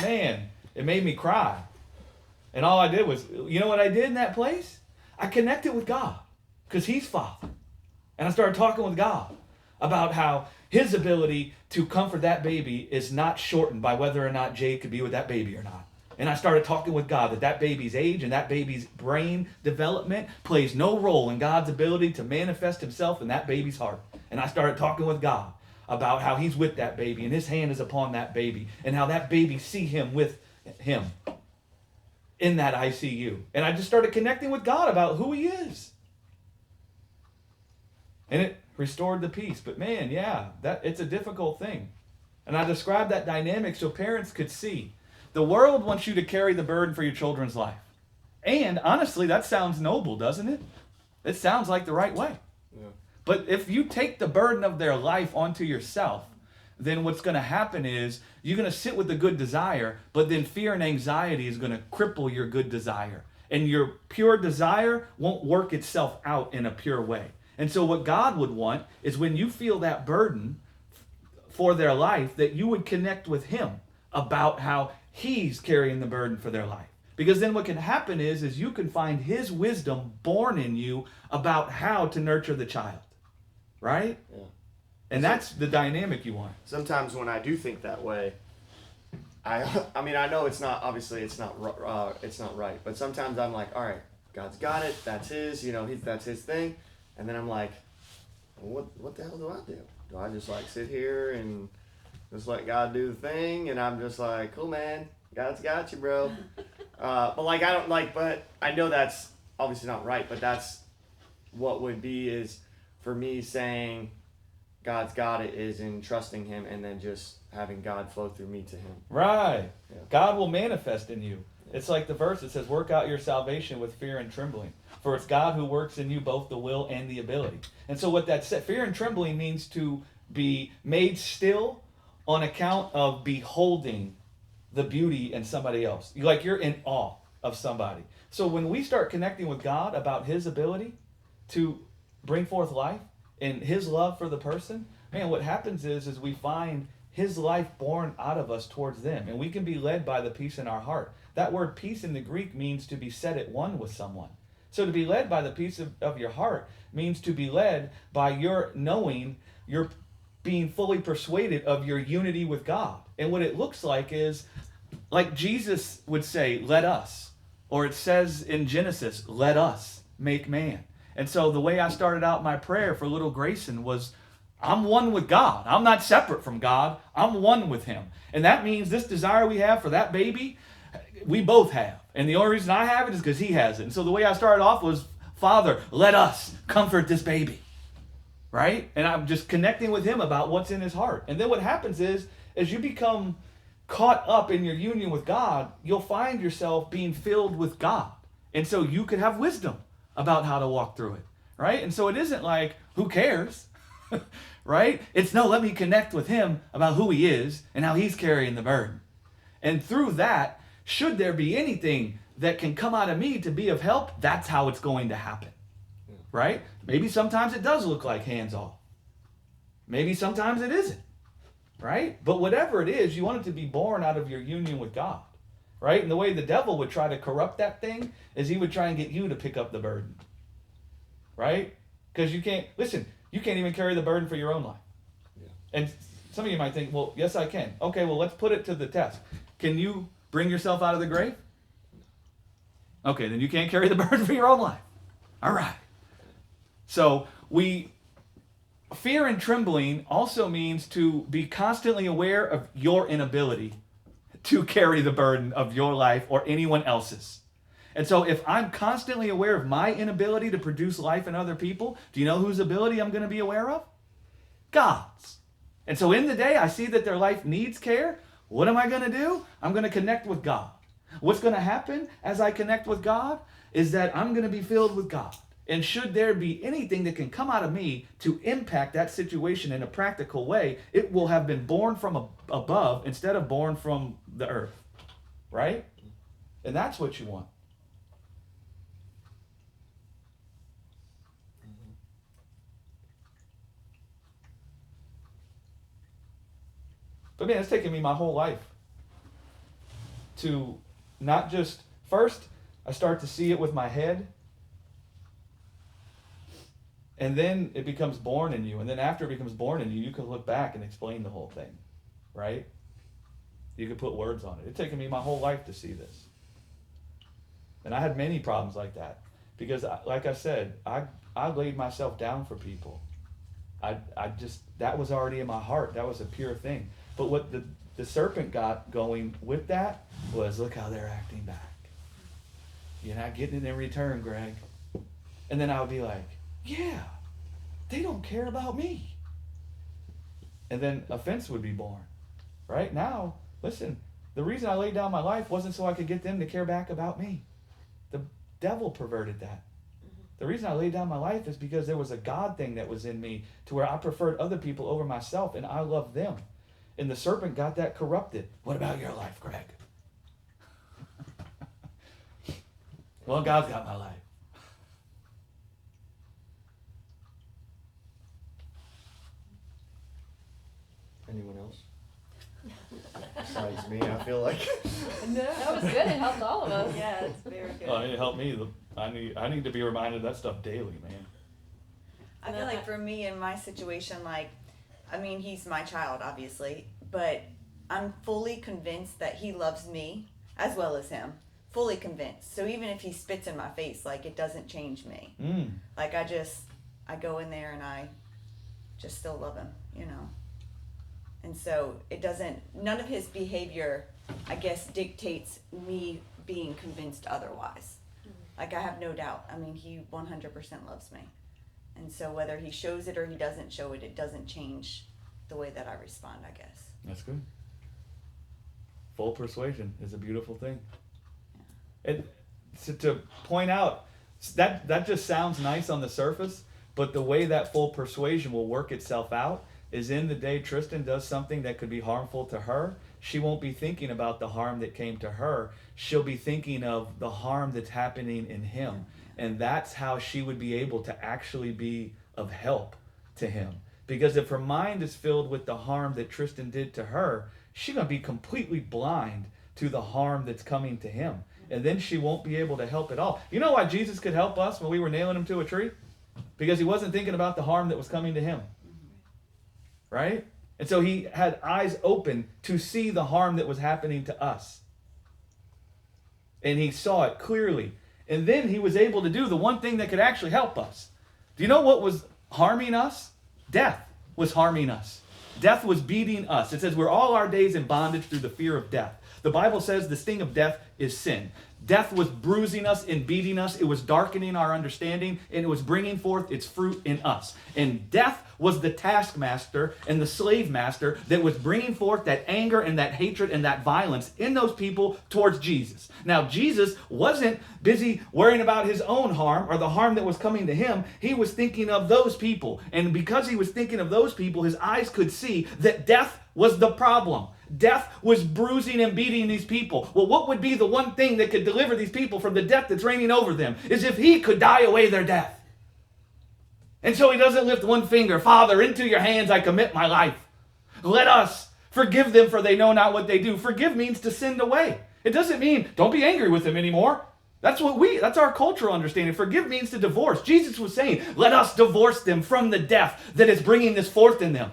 man, it made me cry. And all I did was, you know what I did in that place? I connected with God because He's Father. And I started talking with God about how His ability to comfort that baby is not shortened by whether or not Jade could be with that baby or not. And I started talking with God that baby's age and that baby's brain development plays no role in God's ability to manifest Himself in that baby's heart. And I started talking with God about how He's with that baby and His hand is upon that baby and how that baby see Him with Him in that ICU. And I just started connecting with God about who He is. And it restored the peace. But man, yeah, it's a difficult thing. And I described that dynamic so parents could see. The world wants you to carry the burden for your children's life. And honestly, that sounds noble, doesn't it? It sounds like the right way. Yeah. But if you take the burden of their life onto yourself, then what's going to happen is you're going to sit with the good desire, but then fear and anxiety is going to cripple your good desire. And your pure desire won't work itself out in a pure way. And so what God would want is when you feel that burden for their life, that you would connect with Him about how He's carrying the burden for their life. Because then what can happen is you can find His wisdom born in you about how to nurture the child. Right? Yeah. And that's the dynamic you want. Sometimes when I do think that way, I mean, I know it's not, obviously it's not right, but sometimes I'm like, all right, God's got it, that's His, you know, that's His thing. And then I'm like, what the hell do I do? Do I just like sit here and just let God do the thing? And I'm just like, cool, man, God's got you, bro. But like, I don't like, but I know that's obviously not right, but that's what would be is for me saying God's got it is in trusting Him and then just having God flow through me to Him. Right. Yeah. God will manifest in you. It's like the verse that says, work out your salvation with fear and trembling. For it's God who works in you both the will and the ability. And so what that said, fear and trembling means to be made still on account of beholding the beauty in somebody else. You're in awe of somebody. So when we start connecting with God about His ability to bring forth life and His love for the person, man, what happens is we find His life born out of us towards them. And we can be led by the peace in our heart. That word peace in the Greek means to be set at one with someone. So to be led by the peace of your heart means to be led by your knowing, your being fully persuaded of your unity with God. And what it looks like is, like Jesus would say, let us. Or it says in Genesis, let us make man. And so the way I started out my prayer for little Grayson was, I'm one with God. I'm not separate from God. I'm one with Him. And that means this desire we have for that baby, we both have. And the only reason I have it is because He has it. And so the way I started off was, Father, let us comfort this baby. Right? And I'm just connecting with Him about what's in his heart. And then what happens is, as you become caught up in your union with God, you'll find yourself being filled with God. And so you could have wisdom about how to walk through it. Right? And so it isn't like, who cares? Right? It's no, let me connect with Him about who He is and how He's carrying the burden. And through that, should there be anything that can come out of me to be of help, that's how it's going to happen. Right? Maybe sometimes it does look like hands off. Maybe sometimes it isn't. Right? But whatever it is, you want it to be born out of your union with God. Right? And the way the devil would try to corrupt that thing is he would try and get you to pick up the burden. Right? Because you can't even carry the burden for your own life. Yeah. And some of you might think, well, yes, I can. Okay, well, let's put it to the test. Can you bring yourself out of the grave? Okay, then you can't carry the burden for your own life. All right. So fear and trembling also means to be constantly aware of your inability to carry the burden of your life or anyone else's. And so if I'm constantly aware of my inability to produce life in other people, do you know whose ability I'm going to be aware of? God's. And so in the day I see that their life needs care, what am I going to do? I'm going to connect with God. What's going to happen as I connect with God is that I'm going to be filled with God. And should there be anything that can come out of me to impact that situation in a practical way, it will have been born from above instead of born from the earth. Right? And that's what you want. But man, it's taken me my whole life to not just, first, I start to see it with my head, and then it becomes born in you. And then after it becomes born in you, you can look back and explain the whole thing, right? You can put words on it. It's taken me my whole life to see this. And I had many problems like that. Because, like I said, I laid myself down for people. That was already in my heart. That was a pure thing. But what the serpent got going with that was, look how they're acting back. You're not getting it in return, Greg. And then I would be like, yeah, they don't care about me. And then offense would be born. Right? Now, listen, the reason I laid down my life wasn't so I could get them to care back about me. The devil perverted that. The reason I laid down my life is because there was a God thing that was in me to where I preferred other people over myself and I loved them. And the serpent got that corrupted. What about your life, Greg? Well, God's got my life. Anyone else? Besides me, I feel like. No, that was good. It helped all of us. Yeah, it's very good. Oh, it helped me. I need to be reminded of that stuff daily, man. I feel like for me in my situation, he's my child, obviously, but I'm fully convinced that he loves me as well as him. Fully convinced. So even if he spits in my face, it doesn't change me. I go in there and I just still love him, And so none of his behavior, I guess, dictates me being convinced otherwise. I have no doubt. He 100% loves me. And so whether he shows it or he doesn't show it, it doesn't change the way that I respond, I guess. That's good. Full persuasion is a beautiful thing. And to point out, that just sounds nice on the surface, but the way that full persuasion will work itself out is in the day Tristan does something that could be harmful to her, she won't be thinking about the harm that came to her. She'll be thinking of the harm that's happening in him. And that's how she would be able to actually be of help to him. Because if her mind is filled with the harm that Tristan did to her, she's going to be completely blind to the harm that's coming to him. And then she won't be able to help at all. You know why Jesus could help us when we were nailing him to a tree? Because he wasn't thinking about the harm that was coming to him. Right? And so he had eyes open to see the harm that was happening to us. And he saw it clearly. And then he was able to do the one thing that could actually help us. Do you know what was harming us? Death was harming us. Death was beating us. It says we're all our days in bondage through the fear of death. The Bible says the sting of death is sin. Death was bruising us and beating us. It was darkening our understanding, and it was bringing forth its fruit in us. And death was the taskmaster and the slave master that was bringing forth that anger and that hatred and that violence in those people towards Jesus. Now, Jesus wasn't busy worrying about his own harm or the harm that was coming to him. He was thinking of those people. And because he was thinking of those people, his eyes could see that death was the problem. Death was bruising and beating these people. Well, what would be the one thing that could deliver these people from the death that's reigning over them? Is if he could die away their death. And so he doesn't lift one finger. Father, into your hands I commit my life. Let us forgive them, for they know not what they do. Forgive means to send away. It doesn't mean don't be angry with them anymore. That's our cultural understanding. Forgive means to divorce. Jesus was saying, let us divorce them from the death that is bringing this forth in them.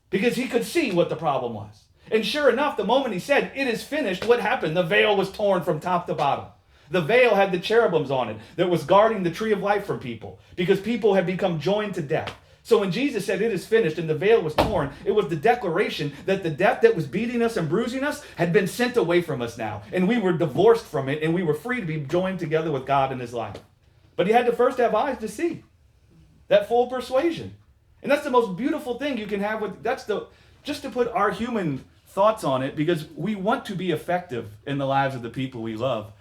Because he could see what the problem was. And sure enough, the moment he said, it is finished, what happened? The veil was torn from top to bottom. The veil had the cherubims on it that was guarding the tree of life from people because people had become joined to death. So when Jesus said it is finished and the veil was torn, it was the declaration that the death that was beating us and bruising us had been sent away from us now. And we were divorced from it and we were free to be joined together with God in his life. But he had to first have eyes to see that full persuasion. And that's the most beautiful thing you can have with, just to put our human thoughts on it, because we want to be effective in the lives of the people we love.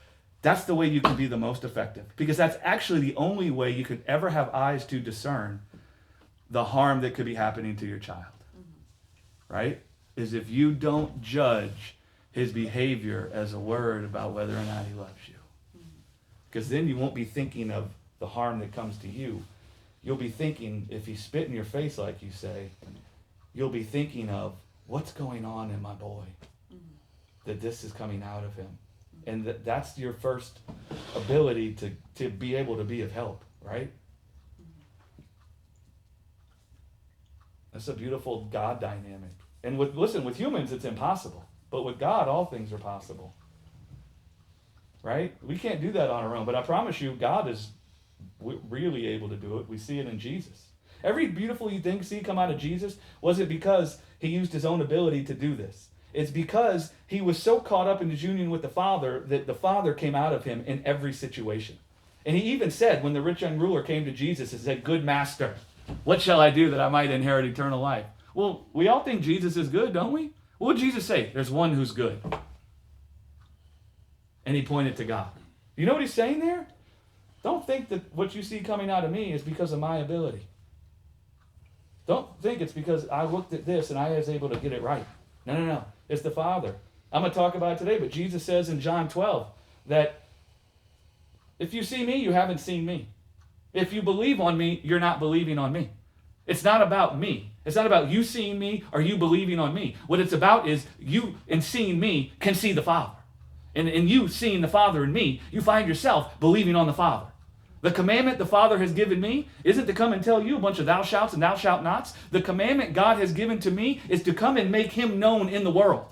That's the way you can be the most effective, because that's actually the only way you could ever have eyes to discern the harm that could be happening to your child. Right? Is if you don't judge his behavior as a word about whether or not he loves you. Because then you won't be thinking of the harm that comes to you. You'll be thinking, if he spit in your face like you say, you'll be thinking of, what's going on in my boy? That this is coming out of him. And that's your first ability to be able to be of help, right? That's a beautiful God dynamic. And with humans, it's impossible. But with God, all things are possible. Right? We can't do that on our own. But I promise you, God is really able to do it. We see it in Jesus. Every beautiful you see come out of Jesus wasn't because he used his own ability to do this. It's because he was so caught up in his union with the Father that the Father came out of him in every situation. And he even said, when the rich young ruler came to Jesus and said, "Good master, what shall I do that I might inherit eternal life?" Well, we all think Jesus is good, don't we? What would Jesus say? There's one who's good. And he pointed to God. You know what he's saying there? Don't think that what you see coming out of me is because of my ability. Don't think it's because I looked at this and I was able to get it right. No. It's the Father. I'm going to talk about it today, but Jesus says in John 12 that if you see me, you haven't seen me. If you believe on me, you're not believing on me. It's not about me. It's not about you seeing me or you believing on me. What it's about is you, in seeing me, can see the Father. And in you seeing the Father in me, you find yourself believing on the Father. The commandment the Father has given me isn't to come and tell you a bunch of thou shalt and thou shalt nots. The commandment God has given to me is to come and make him known in the world.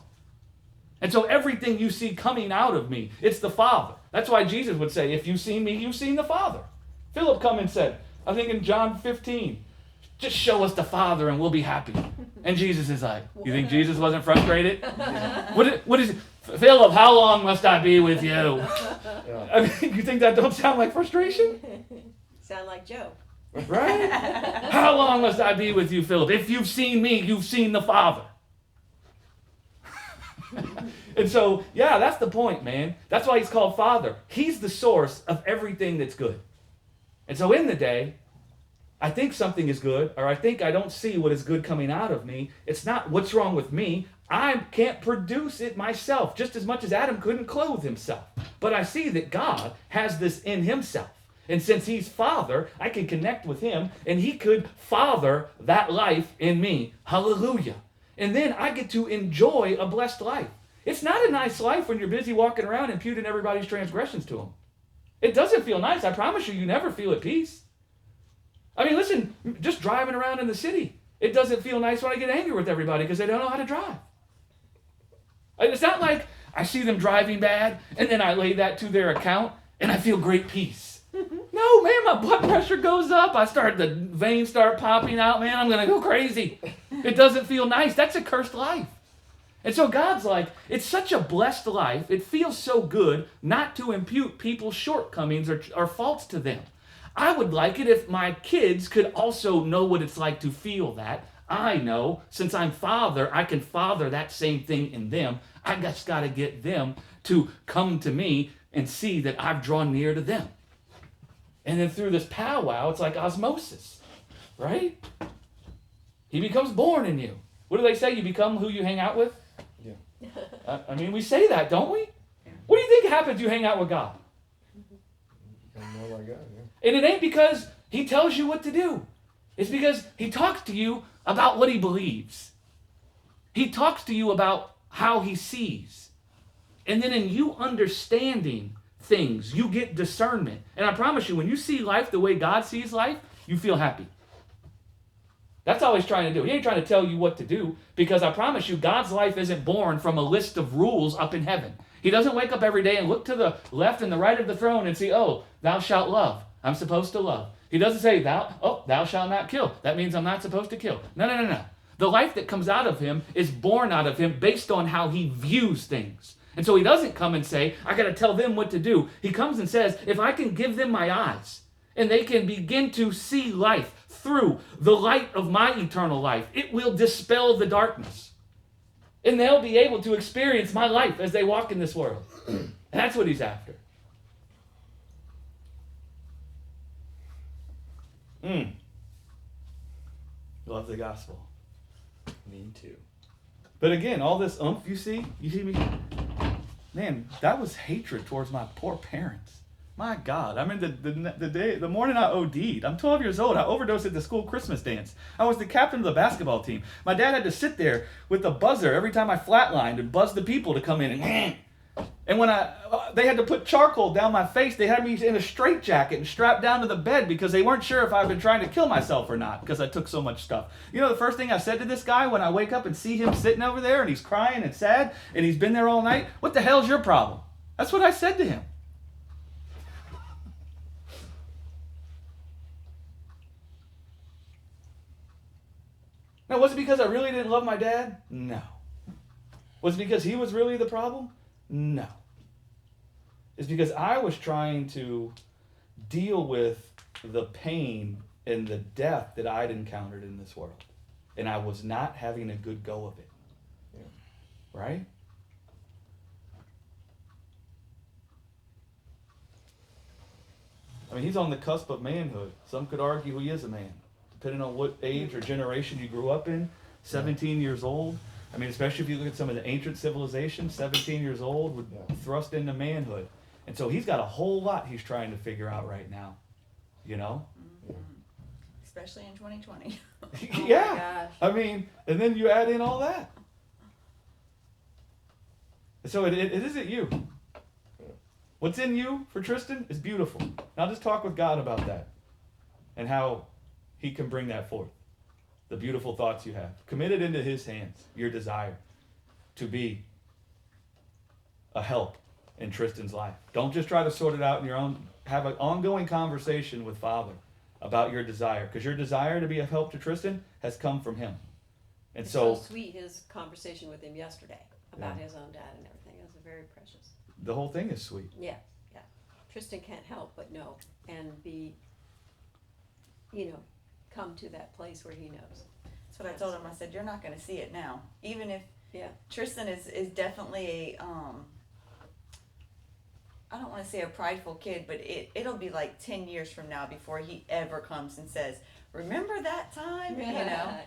And so everything you see coming out of me, it's the Father. That's why Jesus would say, if you've seen me, you've seen the Father. Philip come and said, I think in John 15, just show us the Father and we'll be happy. And Jesus is like, you think Jesus wasn't frustrated? What is it? Philip, how long must I be with you? Yeah. I mean, you think that don't sound like frustration? Sound like Joe. Right? How long must I be with you, Philip? If you've seen me, you've seen the Father. And so, yeah, that's the point, man. That's why he's called Father. He's the source of everything that's good. And so in the day, I think something is good, or I think I don't see what is good coming out of me. It's not what's wrong with me. I can't produce it myself, just as much as Adam couldn't clothe himself. But I see that God has this in himself. And since he's Father, I can connect with him, and he could father that life in me. Hallelujah. And then I get to enjoy a blessed life. It's not a nice life when you're busy walking around imputing everybody's transgressions to them. It doesn't feel nice. I promise you never feel at peace. I mean, listen, just driving around in the city, it doesn't feel nice when I get angry with everybody because they don't know how to drive. It's not like I see them driving bad and then I lay that to their account and I feel great peace. No, man, my blood pressure goes up. The veins start popping out, man. I'm going to go crazy. It doesn't feel nice. That's a cursed life. And so God's like, it's such a blessed life. It feels so good not to impute people's shortcomings or faults to them. I would like it if my kids could also know what it's like to feel that. I know, since I'm Father, I can father that same thing in them. I just got to get them to come to me and see that I've drawn near to them. And then through this powwow, it's like osmosis, right? He becomes born in you. What do they say? You become who you hang out with? Yeah. I mean, we say that, don't we? Yeah. What do you think happens if you hang out with God? More like God, yeah. And it ain't because he tells you what to do. It's because he talks to you about what he believes. He talks to you about how he sees. And then in you understanding things, you get discernment. And I promise you, when you see life the way God sees life, you feel happy. That's all he's trying to do. He ain't trying to tell you what to do, because I promise you, God's life isn't born from a list of rules up in heaven. He doesn't wake up every day and look to the left and the right of the throne and see, oh, thou shalt love. I'm supposed to love. He doesn't say, thou shalt not kill. That means I'm not supposed to kill. No. The life that comes out of him is born out of him based on how he views things. And so he doesn't come and say, I got to tell them what to do. He comes and says, if I can give them my eyes and they can begin to see life through the light of my eternal life, it will dispel the darkness. And they'll be able to experience my life as they walk in this world. And that's what he's after. Love the gospel. Me too. But again, all this you see me? Man, that was hatred towards my poor parents. My God, I mean, the morning I OD'd, I'm 12 years old, I overdosed at the school Christmas dance. I was the captain of the basketball team. My dad had to sit there with the buzzer every time I flatlined and buzz the people to come in. And when they had to put charcoal down my face, they had me in a straitjacket and strapped down to the bed because they weren't sure if I'd been trying to kill myself or not because I took so much stuff. You know the first thing I said to this guy when I wake up and see him sitting over there and he's crying and sad and he's been there all night? What the hell's your problem? That's what I said to him. Now, was it because I really didn't love my dad? No. Was it because he was really the problem? No. It's because I was trying to deal with the pain and the death that I'd encountered in this world. And I was not having a good go of it. Yeah. Right? I mean, he's on the cusp of manhood. Some could argue he is a man, depending on what age or generation you grew up in. 17 years old. I mean, especially if you look at some of the ancient civilizations, 17 years old would thrust into manhood. And so he's got a whole lot he's trying to figure out right now. You know? Mm-hmm. Especially in 2020. Yeah. I mean, and then you add in all that. So it isn't you. What's in you for Tristan is beautiful. Now just talk with God about that and how he can bring that forth. The beautiful thoughts you have. Commit it into his hands, your desire to be a help in Tristan's life. Don't just try to sort it out in your own. Have an ongoing conversation with Father about your desire, because your desire to be a help to Tristan has come from him. And it's so sweet, his conversation with him yesterday about his own dad and everything. It was very precious. The whole thing is sweet. Yeah. Tristan can't help but know and be, come to that place where he knows. That's what I told him. I said, you're not going to see it now. Even if Tristan is definitely a, I don't want to say a prideful kid, but it'll be like 10 years from now before he ever comes and says, remember that time?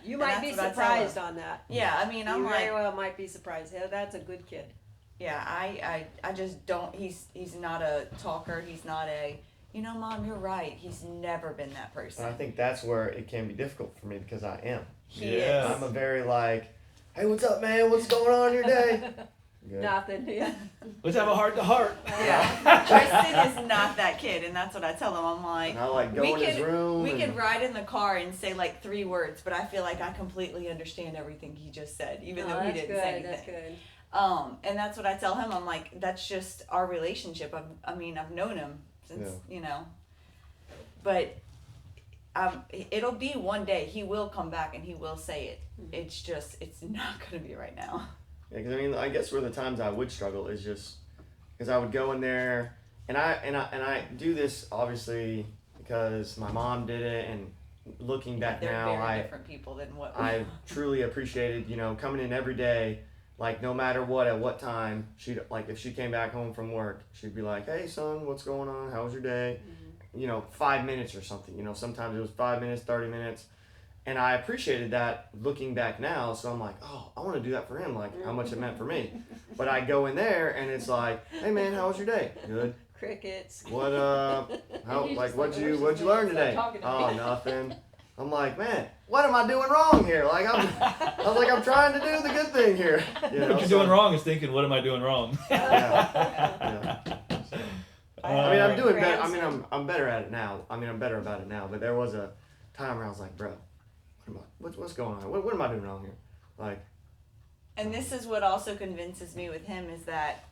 You might be surprised on that. Yeah, I mean, I'm you like, very well might be surprised. Yeah, that's a good kid. Yeah, I just don't, he's not a talker, he's not a, Mom, you're right, he's never been that person. And I think that's where it can be difficult for me because I am. He is. I'm a very hey, what's up, man? What's going on in your day? Good. Nothing, yeah. Let's have a heart-to-heart. Yeah. Tristan is not that kid, and that's what I tell him. I'm like, and I go in his room. We could ride in the car and say 3 words, but I feel like I completely understand everything he just said, even though he didn't say anything. That's good. And that's what I tell him. I'm like, that's just our relationship. I've known him since, but it'll be one day he will come back and he will say it. Mm-hmm. It's not going to be right now. Yeah, because I guess where the times I would struggle is just because I would go in there and I do this obviously because my mom did it, and looking back They're now, very different people than what I truly appreciated, coming in every day. No matter what, at what time, she'd, if she came back home from work, she'd be like, hey, son, what's going on? How was your day? Mm-hmm. 5 minutes or something. Sometimes it was 5 minutes, 30 minutes. And I appreciated that looking back now. So I'm like, oh, I want to do that for him, how much it meant for me. But I go in there, and it's like, hey, man, how was your day? Good. Crickets. What'd you learn today? Oh, nothing. I'm like, man, what am I doing wrong here? I'm trying to do the good thing here. What you're doing wrong is thinking, what am I doing wrong? Yeah. I'm doing better. I'm better at it now. I'm better about it now. But there was a time where I was like, bro, what what's going on? What am I doing wrong here? Like, And this is what also convinces me with him is that,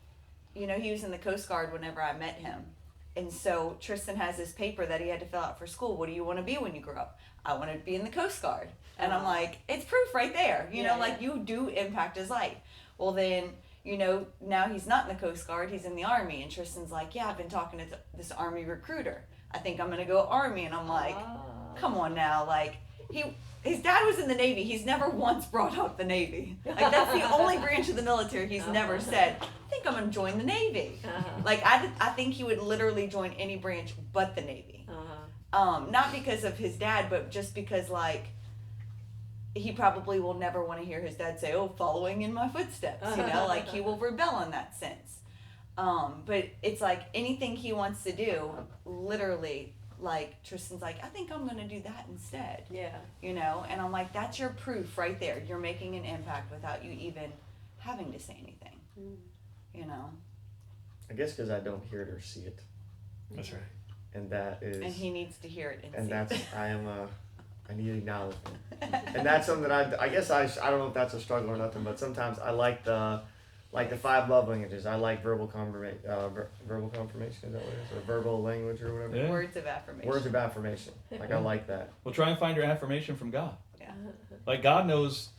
you know, he was in the Coast Guard whenever I met him. And so Tristan has this paper that he had to fill out for school. What do you want to be when you grow up? I want to be in the Coast Guard. And I'm like, it's proof right there. You know, like you do impact his life. Well, then, you know, now he's not in the Coast Guard. He's in the Army. And Tristan's like, yeah, I've been talking to this Army recruiter. I think I'm going to go Army. And I'm like, come on now. Like, his dad was in the Navy. He's never once brought up the Navy. Like, that's the only branch of the military he's never said, I think I'm going to join the Navy. Like, I think he would literally join any branch but the Navy. Not because of his dad, but just because, like, he probably will never want to hear his dad say, oh, following in my footsteps, you know? Like, he will rebel in that sense. But it's like anything he wants to do, literally, like, Tristan's like, I think I'm going to do that instead. Yeah. You know? And I'm like, that's your proof right there. You're making an impact without you even having to say anything. You know? I guess because I don't hear it or see it. That's right. And that is. And he needs to hear it and And see that's, it. I need acknowledgement. And that's something that I guess I don't know if that's a struggle or nothing, but sometimes I like the 5 love languages. I like verbal confirmation, verbal confirmation, is that what it is? Or verbal language or whatever? Yeah. Words of affirmation. Words of affirmation. Like, I like that. Well, try and find your affirmation from God. Yeah. Like, God knows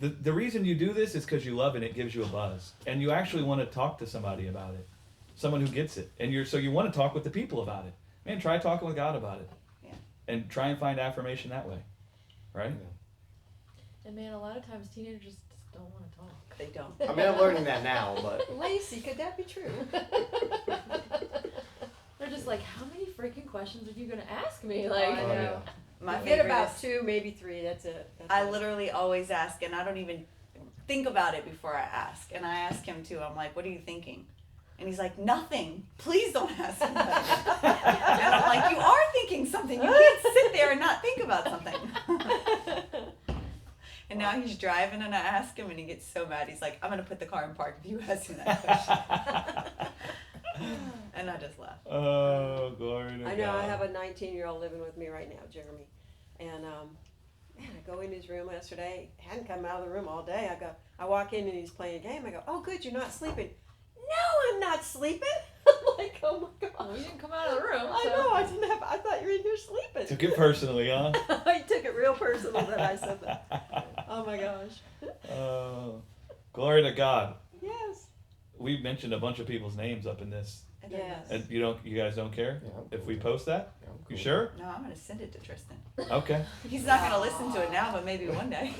the reason you do this is because you love it and it gives you a buzz. And you actually want to talk to somebody about it. Someone who gets it. And so you want to talk with the people about it. Man, try talking with God about it. Yeah. And try and find affirmation that way. Right? And man, a lot of times teenagers just don't want to talk. They don't. I mean, I'm learning that now, but. Lacey, could that be true? They're just like, how many freaking questions are you going to ask me? Like, I know. yeah. My You get favorite about is, 2, maybe 3. That's it. I literally always ask, and I don't even think about it before I ask. And I ask him too. I'm like, what are you thinking? And he's like, nothing. Please don't ask me that. And I'm like, you are thinking something. You can't sit there and not think about something. And now he's driving, and I ask him, and he gets so mad. He's like, I'm going to put the car in park if you ask me that question. And I just laugh. Oh, glory to God. I know. I have a 19-year-old living with me right now, Jeremy. And, man, I go in his room yesterday. Hadn't come out of the room all day. I walk in, and he's playing a game. I go, oh, good, you're not sleeping. No, I'm not sleeping. I'm like, oh my God. well, you didn't come out of the room. I So. know. I thought you were in here sleeping. Took it personally, huh? I took it real personal that I said that. Oh my gosh. Oh, glory to God. Yes. We mentioned a bunch of people's names up in this. Yes. And you guys don't care Yeah, I'm if cool we with post that? Yeah, I'm cool You with sure? No, I'm going to send it to Tristan. Okay. He's not going to listen to it now, but maybe one day.